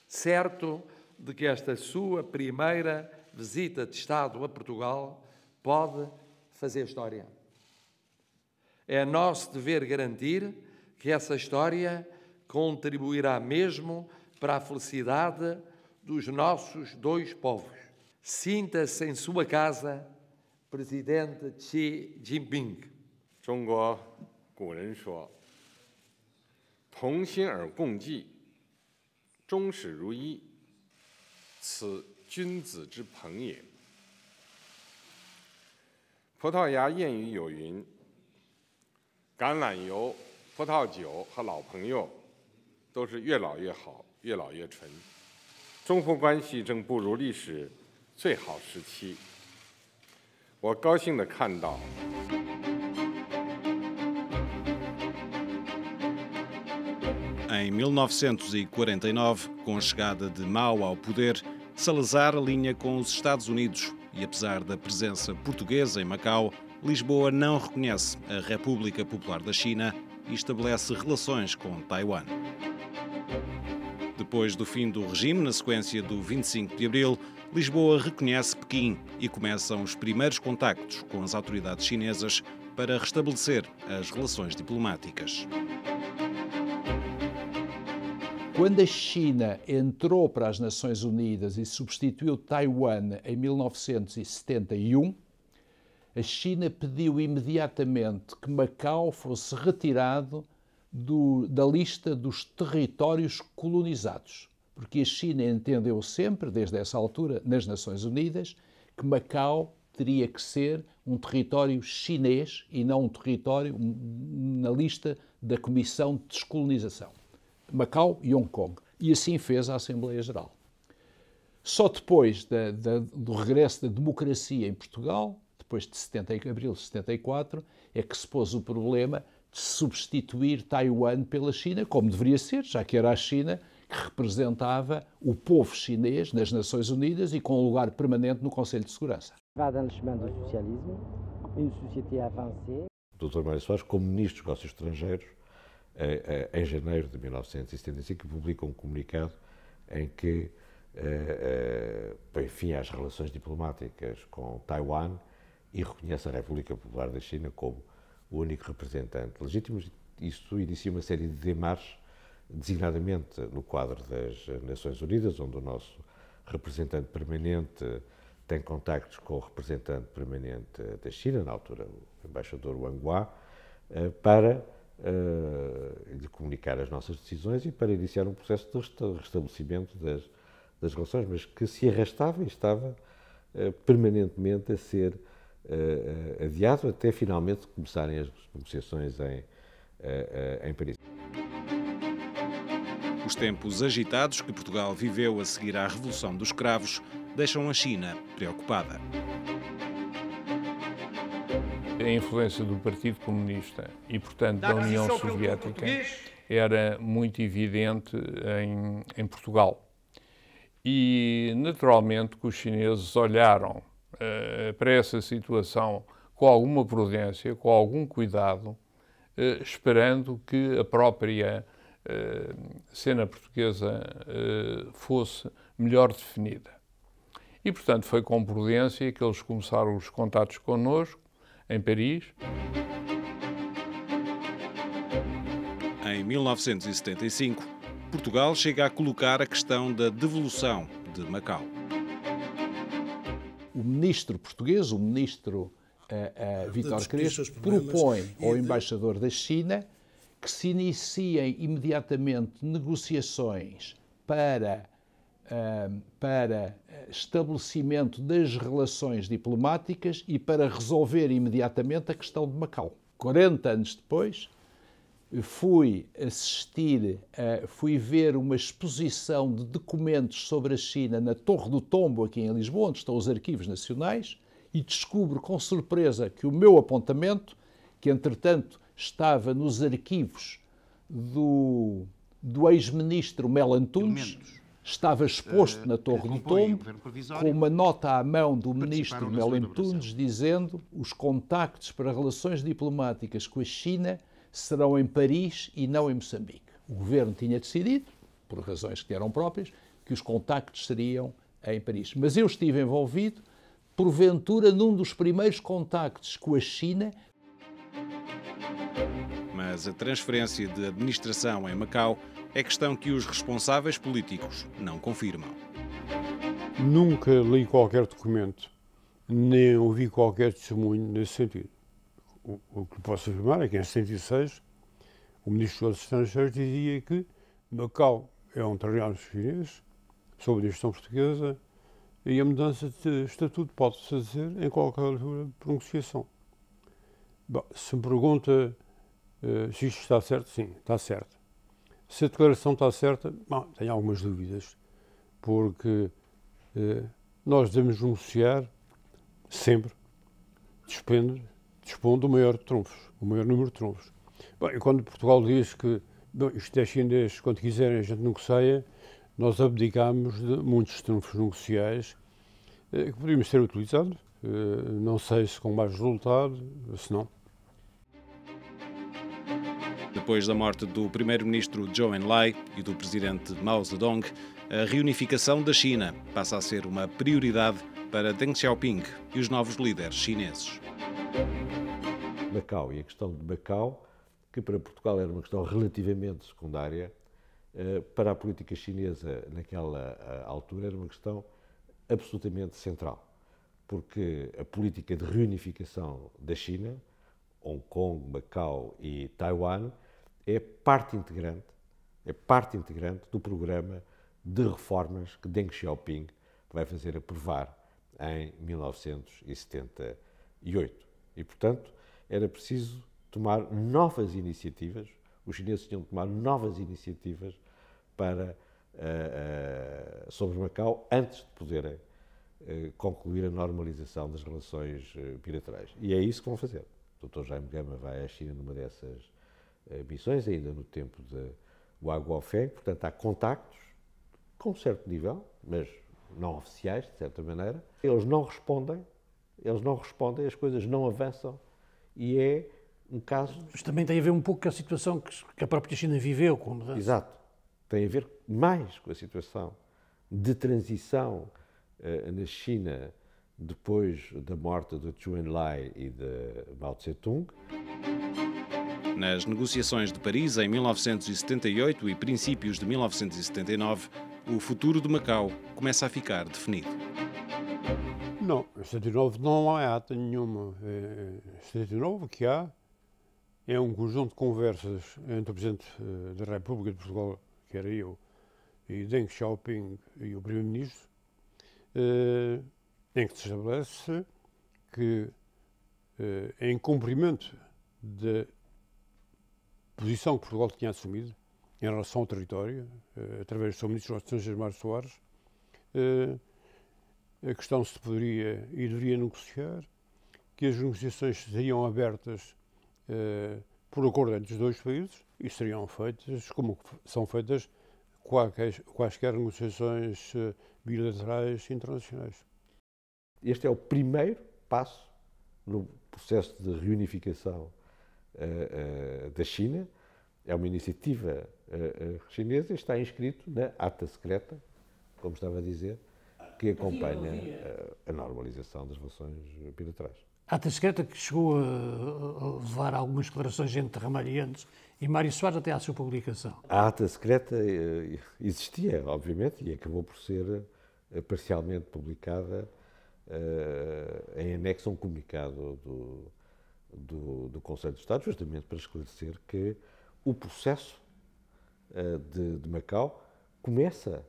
certo de que esta sua primeira visita de Estado a Portugal pode fazer história. É nosso dever garantir que essa história contribuirá mesmo para a felicidade dos nossos dois povos. Sinta-se em sua casa, Presidente Xi Jinping. 中国古人说：“同心而共济，终始如一，此君子之朋也。”葡萄牙谚语有云：“橄榄油、葡萄酒和老朋友都是越老越好，越老越纯。”中葡关系正步入历史最好时期。我高兴地看到。 Em 1949, com a chegada de Mao ao poder, Salazar alinha com os Estados Unidos e, apesar da presença portuguesa em Macau, Lisboa não reconhece a República Popular da China e estabelece relações com Taiwan. Depois do fim do regime, na sequência do 25 de abril, Lisboa reconhece Pequim e começam os primeiros contactos com as autoridades chinesas para restabelecer as relações diplomáticas. Quando a China entrou para as Nações Unidas e substituiu Taiwan em 1971, a China pediu imediatamente que Macau fosse retirado da lista dos territórios colonizados, porque a China entendeu sempre, desde essa altura, nas Nações Unidas, que Macau teria que ser um território chinês e não um território na lista da Comissão de Descolonização. Macau e Hong Kong. E assim fez a Assembleia Geral. Só depois do regresso da democracia em Portugal, depois de abril de 74, é que se pôs o problema de substituir Taiwan pela China, como deveria ser, já que era a China que representava o povo chinês nas Nações Unidas e com um lugar permanente no Conselho de Segurança. Va dans le chemin du socialisme, une société avancée. O Dr. Mário Soares, como Ministro dos Negócios Estrangeiros, em janeiro de 1975, publica um comunicado em que põe fim às relações diplomáticas com Taiwan e reconhece a República Popular da China como o único representante legítimo. Isso inicia uma série de démarches, designadamente no quadro das Nações Unidas, onde o nosso representante permanente tem contactos com o representante permanente da China, na altura o embaixador Wang Hua, para lhe comunicar as nossas decisões e para iniciar um processo de restabelecimento das relações, mas que se arrastava e estava permanentemente a ser adiado até finalmente começarem as negociações em Paris. Os tempos agitados que Portugal viveu a seguir à Revolução dos Cravos deixam a China preocupada. A influência do Partido Comunista e, portanto, da União Soviética era muito evidente em Portugal. E, naturalmente, que os chineses olharam para essa situação com alguma prudência, com algum cuidado, esperando que a própria cena portuguesa fosse melhor definida. E, portanto, foi com prudência que eles começaram os contatos connosco, em Paris. Em 1975, Portugal chega a colocar a questão da devolução de Macau. O ministro português, o ministro Vítor Crespo, propõe ao embaixador da China que se iniciem imediatamente negociações para estabelecimento das relações diplomáticas e para resolver imediatamente a questão de Macau. 40 anos depois, fui ver uma exposição de documentos sobre a China na Torre do Tombo, aqui em Lisboa, onde estão os arquivos nacionais, e descubro com surpresa que o meu apontamento, que entretanto estava nos arquivos do ex-ministro Mel Antunes, estava exposto na Torre do Tombo, com uma nota à mão do ministro Mel Antunes dizendo os contactos para relações diplomáticas com a China serão em Paris e não em Moçambique. O governo tinha decidido, por razões que eram próprias, que os contactos seriam em Paris. Mas eu estive envolvido, porventura, num dos primeiros contactos com a China. Mas a transferência de administração em Macau é questão que os responsáveis políticos não confirmam. Nunca li qualquer documento, nem ouvi qualquer testemunho nesse sentido. O que posso afirmar é que em 76 o Ministro dos Estrangeiros dizia que Macau é um território chinês, sob a gestão portuguesa, e a mudança de estatuto pode-se fazer em qualquer altura de pronunciação. Bom, se me pergunta se isto está certo, sim, está certo. Se a declaração está certa, bom, tenho algumas dúvidas, porque nós devemos negociar sempre, dispondo do maior de trunfos, o maior número de trunfos. Bom, e quando Portugal diz que bom, isto é chinês, quando quiserem a gente negocia, nós abdicamos de muitos trunfos negociais que podíamos ter utilizado, não sei se com mais resultado, se não. Depois da morte do primeiro-ministro Zhou Enlai e do presidente Mao Zedong, a reunificação da China passa a ser uma prioridade para Deng Xiaoping e os novos líderes chineses. Macau e a questão de Macau, que para Portugal era uma questão relativamente secundária, para a política chinesa naquela altura era uma questão absolutamente central, porque a política de reunificação da China, Hong Kong, Macau e Taiwan, é parte integrante do programa de reformas que Deng Xiaoping vai fazer aprovar em 1978. E, portanto, era preciso tomar novas iniciativas, os chineses tinham de tomar novas iniciativas sobre Macau antes de poderem concluir a normalização das relações bilaterais. E é isso que vão fazer. O Dr. Jaime Gama vai à China numa dessas missões, ainda no tempo de Hua Guofeng, portanto há contactos com um certo nível, mas não oficiais, de certa maneira. Eles não respondem, as coisas não avançam e é um caso... Mas também tem a ver um pouco com a situação que a própria China viveu com a mudança. Exato. Tem a ver mais com a situação de transição na China depois da morte de Zhou Enlai e de Mao Tse-tung. Nas negociações de Paris, em 1978 e princípios de 1979, o futuro de Macau começa a ficar definido. Não, em 79 não há ata nenhuma. Em 79 o que há é um conjunto de conversas entre o Presidente da República de Portugal, que era eu, e Deng Xiaoping e o Primeiro-Ministro, em que se estabelece que, em cumprimento da posição que Portugal tinha assumido em relação ao território, através do seu Ministro dos Estrangeiros, Mário Soares, a questão se poderia e deveria negociar, que as negociações seriam abertas por acordo entre os dois países e seriam feitas como são feitas quaisquer negociações bilaterais internacionais. Este é o primeiro passo no processo de reunificação da China. É uma iniciativa chinesa e está inscrito na ata secreta, como estava a dizer, que acompanha a normalização das relações bilaterais. A ata secreta que chegou a levar a algumas declarações entre Ramalhianos e Mário Soares até à sua publicação. A ata secreta existia, obviamente, e acabou por ser parcialmente publicada em anexo a um comunicado do Conselho de Estado, justamente para esclarecer que o processo de Macau começa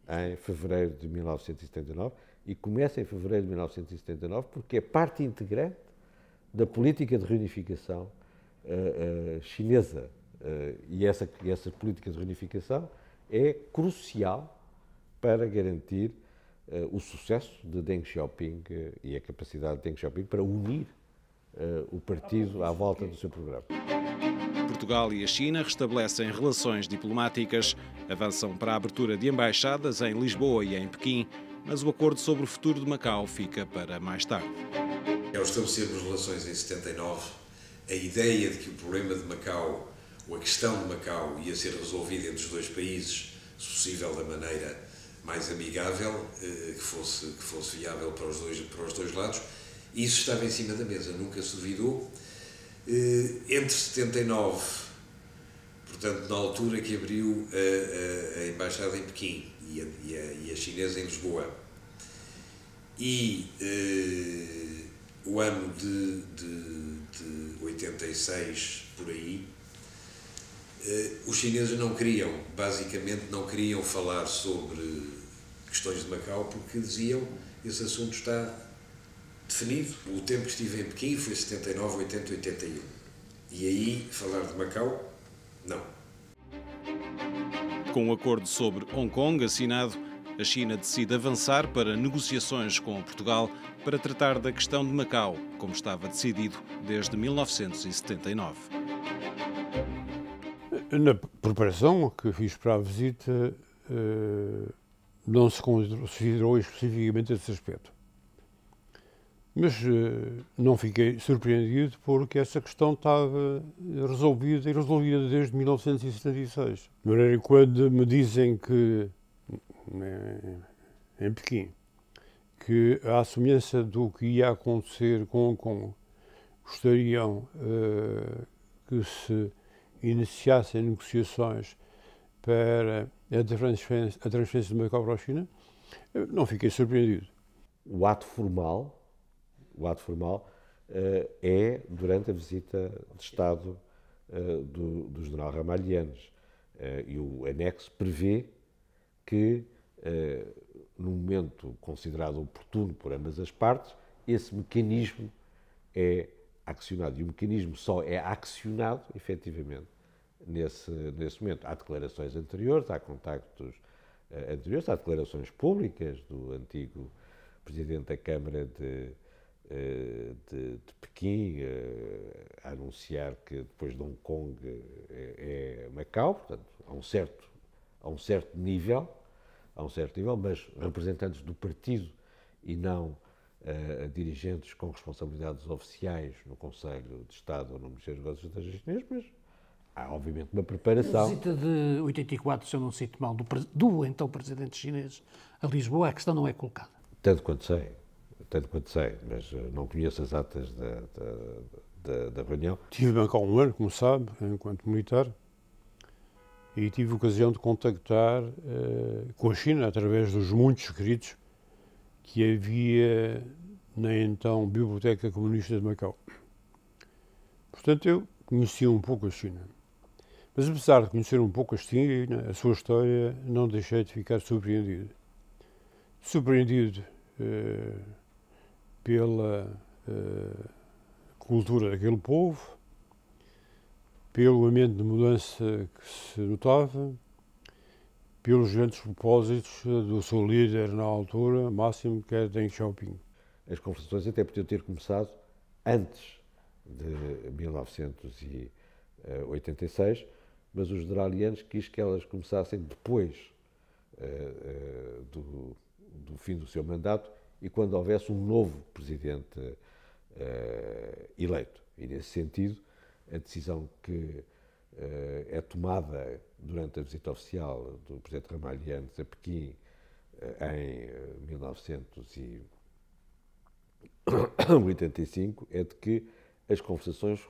em fevereiro de 1979 e começa em fevereiro de 1979 porque é parte integrante da política de reunificação chinesa e essa política de reunificação é crucial para garantir o sucesso de Deng Xiaoping e a capacidade de Deng Xiaoping para unir o partido à volta do seu programa. Portugal e a China restabelecem relações diplomáticas, avançam para a abertura de embaixadas em Lisboa e em Pequim, mas o acordo sobre o futuro de Macau fica para mais tarde. Ao estabelecermos relações em 79, a ideia de que o problema de Macau, ou a questão de Macau, ia ser resolvida entre os dois países, se possível da maneira mais amigável, que fosse viável para os dois lados. Isso estava em cima da mesa, nunca se duvidou. Entre 79, portanto, na altura que abriu a Embaixada em Pequim e a chinesa em Lisboa, e o ano de 86, por aí, os chineses basicamente não queriam falar sobre questões de Macau, porque diziam esse assunto está definido. O tempo que estive em Pequim foi 79, 80, 81. E aí, falar de Macau, não. Com o acordo sobre Hong Kong assinado, a China decide avançar para negociações com Portugal para tratar da questão de Macau, como estava decidido desde 1979. Na preparação que fiz para a visita, não se considerou especificamente esse aspecto. Mas não fiquei surpreendido porque essa questão estava resolvida e resolvida desde 1976. De maneira que quando me dizem que, em Pequim, que à semelhança do que ia acontecer com Hong Kong, gostariam que se iniciassem negociações para a transferência de Macau para a China, não fiquei surpreendido. O ato formal é durante a visita de Estado do general Ramalhianes, e o anexo prevê que, no momento considerado oportuno por ambas as partes, esse mecanismo é acionado. E o mecanismo só é acionado, efetivamente, nesse momento. Há declarações anteriores, há contactos anteriores, há declarações públicas do antigo Presidente da Câmara de Pequim, a anunciar que depois de Hong Kong é Macau, portanto, a um certo nível, mas representantes do partido e não dirigentes com responsabilidades oficiais no Conselho de Estado ou no Ministério dos Negócios Estrangeiros chinês, mas há obviamente uma preparação. A visita de 84, se eu não cito mal, do então Presidente chinês a Lisboa, a questão não é colocada. Tanto quanto sei, mas não conheço as atas da reunião. Tive em Macau um ano, como sabe, enquanto militar, e tive a ocasião de contactar com a China através dos muitos escritos que havia na então Biblioteca Comunista de Macau. Portanto, eu conhecia um pouco a China. Mas apesar de conhecer um pouco a China, a sua história, não deixei de ficar surpreendido. Surpreendido pela cultura daquele povo, pelo ambiente de mudança que se notava, pelos grandes propósitos do seu líder na altura, máximo, que era Deng Xiaoping. As conversações até podiam ter começado antes de 1986, mas o general Lianes quis que elas começassem depois do fim do seu mandato e quando houvesse um novo presidente eleito. E, nesse sentido, a decisão que é tomada durante a visita oficial do presidente Ramalhianes a Pequim em 1985 é de que as conversações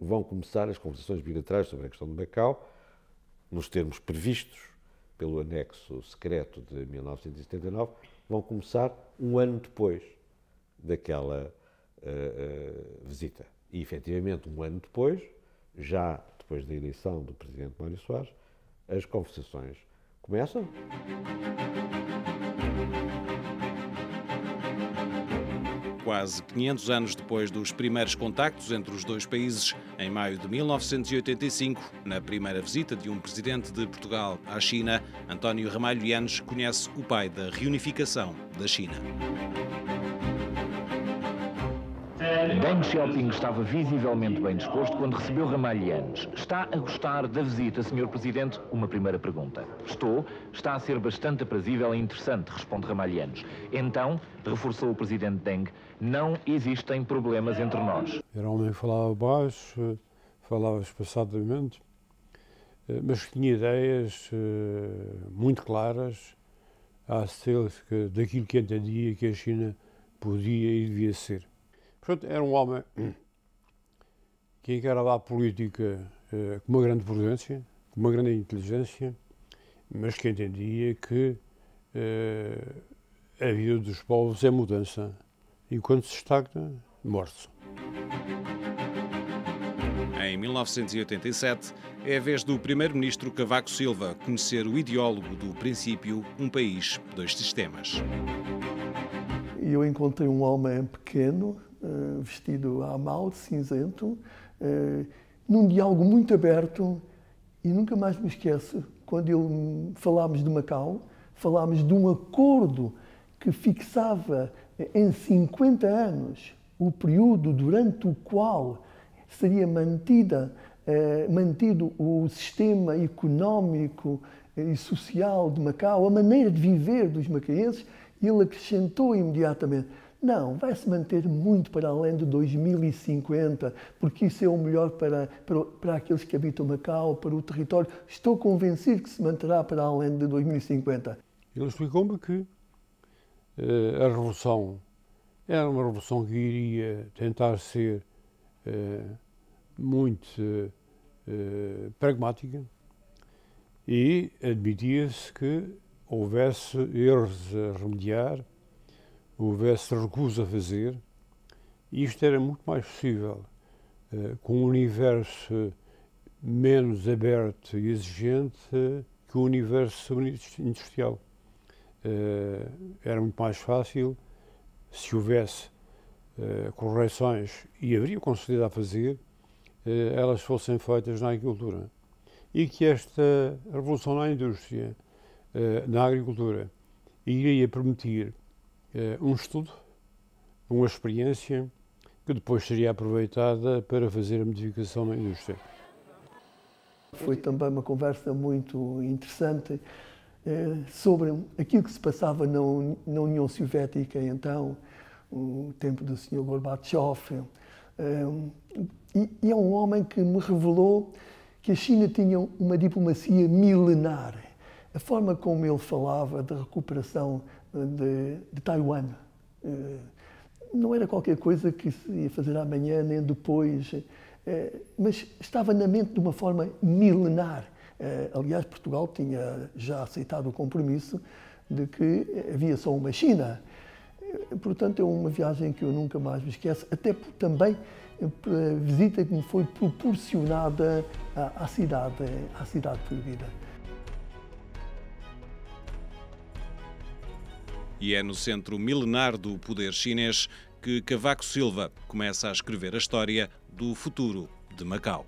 vão começar, as conversações bilaterais sobre a questão de Macau, nos termos previstos pelo anexo secreto de 1979, vão começar um ano depois daquela visita. E, efetivamente, um ano depois, já depois da eleição do presidente Mário Soares, as conversações começam. Quase 500 anos depois dos primeiros contactos entre os dois países, em maio de 1985, na primeira visita de um presidente de Portugal à China, António Ramalho Yanes conhece o pai da reunificação da China. Deng Xiaoping estava visivelmente bem disposto quando recebeu Ramalhianes. Está a gostar da visita, Sr. Presidente? Uma primeira pergunta. Estou. Está a ser bastante aprazível e interessante, responde Ramalhianes. Então, reforçou o Presidente Deng, não existem problemas entre nós. Era um homem que falava baixo, falava espaçadamente, mas tinha ideias muito claras acerca daquilo que entendia que a China podia e devia ser. Portanto, era um homem que encarava a política com uma grande prudência, com uma grande inteligência, mas que entendia que a vida dos povos é mudança. E quando se estagna, morre-se. Em 1987, é a vez do primeiro-ministro Cavaco Silva conhecer o ideólogo do princípio Um País, Dois Sistemas. Eu encontrei um homem pequeno, vestido à mal, cinzento, num diálogo muito aberto, e nunca mais me esqueço, quando falámos de Macau, falámos de um acordo que fixava em 50 anos o período durante o qual seria mantido o sistema económico e social de Macau, a maneira de viver dos macaenses, e ele acrescentou imediatamente: não, vai se manter muito para além de 2050, porque isso é o melhor para aqueles que habitam Macau, para o território. Estou convencido que se manterá para além de 2050. Ele explicou-me que a revolução era uma revolução que iria tentar ser muito pragmática, e admitia-se que houvesse erros a remediar, houvesse recusa a fazer, e isto era muito mais possível com um universo menos aberto e exigente que o universo industrial. Era muito mais fácil se houvesse correções, e haveria com certeza a fazer, elas fossem feitas na agricultura. E que esta revolução na indústria, na agricultura, iria permitir um estudo, uma experiência que depois seria aproveitada para fazer a modificação na indústria. Foi também uma conversa muito interessante sobre aquilo que se passava na União Soviética, então, o tempo do Sr. Gorbachev. E é um homem que me revelou que a China tinha uma diplomacia milenar. A forma como ele falava da recuperação de Taiwan não era qualquer coisa que se ia fazer amanhã nem depois, mas estava na mente de uma forma milenar. Aliás, Portugal tinha já aceitado o compromisso de que havia só uma China. Portanto, é uma viagem que eu nunca mais me esqueço, até também a visita que me foi proporcionada à cidade proibida. E é no centro milenar do poder chinês que Cavaco Silva começa a escrever a história do futuro de Macau.